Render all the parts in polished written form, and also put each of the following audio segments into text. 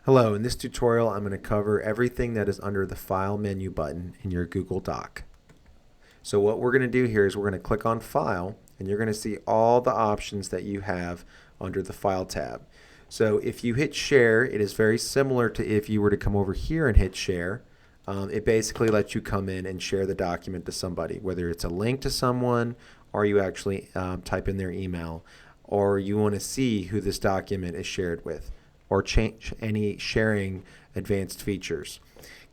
Hello, in this tutorial I'm going to cover everything that is under the File menu button in your Google Doc. So what we're going to do here is we're going to click on File, and you're going to see all the options that you have under the File tab. So if you hit Share, it is very similar to if you were to come over here and hit Share. It basically lets you come in and share the document to somebody, whether it's a link to someone or you actually type in their email, or you want to see who this document is shared with, or change any sharing advanced features.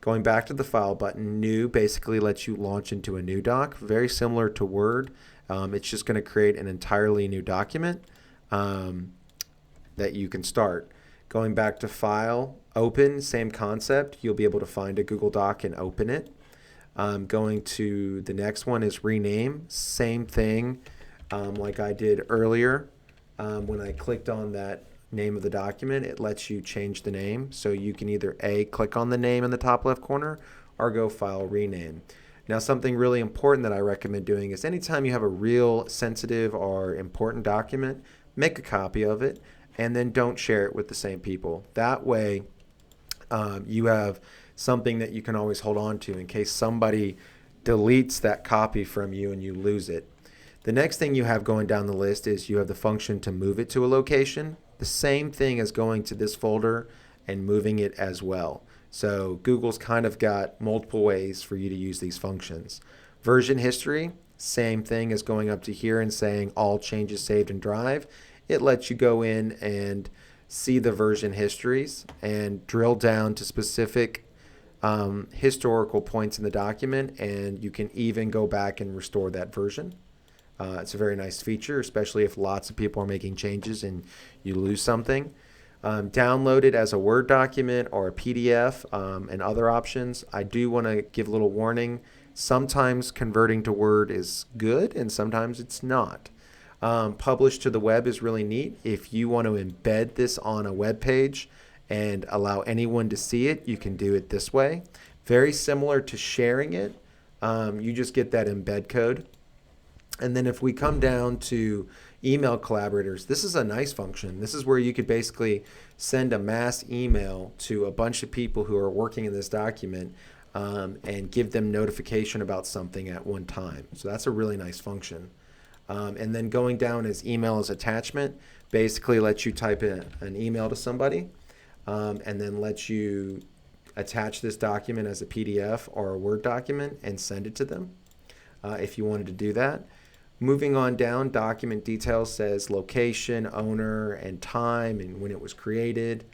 Going back to the File button, New basically lets you launch into a new doc, very similar to Word. It's just going to create an entirely new document that you can start. Going back to File, Open, same concept. You'll be able to find a Google Doc and open it. Going to the next one is Rename, same thing like I did earlier. When I clicked on that name of the document, it lets you change the name. So you can either click on the name in the top left corner or go File Rename. Now something really important that I recommend doing is anytime you have a real sensitive or important document, make a copy of it and then don't share it with the same people. That way you have something that you can always hold on to in case somebody deletes that copy from you and you lose it. The next thing you have going down the list is you have the function to move it to a location. The same thing as going to this folder and moving it as well. So Google's kind of got multiple ways for you to use these functions. Version history, same thing as going up to here and saying all changes saved in Drive. It lets you go in and see the version histories and drill down to specific historical points in the document, and you can even go back and restore that version. It's a very nice feature, especially if lots of people are making changes and you lose something. Download it as a Word document or a PDF and other options. I do want to give a little warning. Sometimes converting to Word is good and sometimes it's not. Publish to the web is really neat. If you want to embed this on a web page and allow anyone to see it, you can do it this way. Very similar to sharing it. You just get that embed code. And then if we come down to email collaborators, this is a nice function. This is where you could basically send a mass email to a bunch of people who are working in this document and give them notification about something at one time. So that's a really nice function. And then going down as email as attachment basically lets you type in an email to somebody and then lets you attach this document as a PDF or a Word document and send it to them if you wanted to do that. Moving on down, document details says location, owner, and time, and when it was created.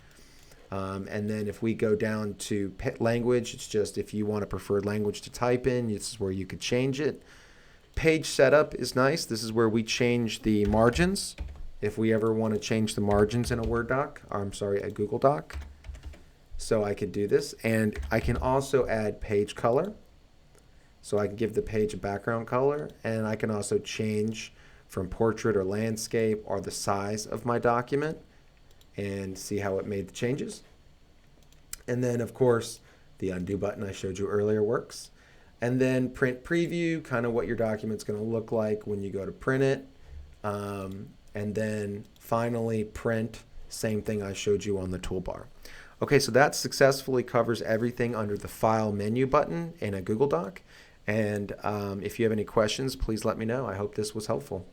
And then if we go down to language, it's just if you want a preferred language to type in, this is where you could change it. Page setup is nice. This is where we change the margins. If we ever want to change the margins in a Word doc, or I'm sorry, a Google Doc. So I could do this. And I can also add page color. So I can give the page a background color, and I can also change from portrait or landscape or the size of my document and see how it made the changes. And then of course the undo button I showed you earlier works. And then print preview, kind of what your document's going to look like when you go to print it. And then finally print, same thing I showed you on the toolbar. Okay, so that successfully covers everything under the File menu button in a Google Doc. And if you have any questions, please let me know. I hope this was helpful.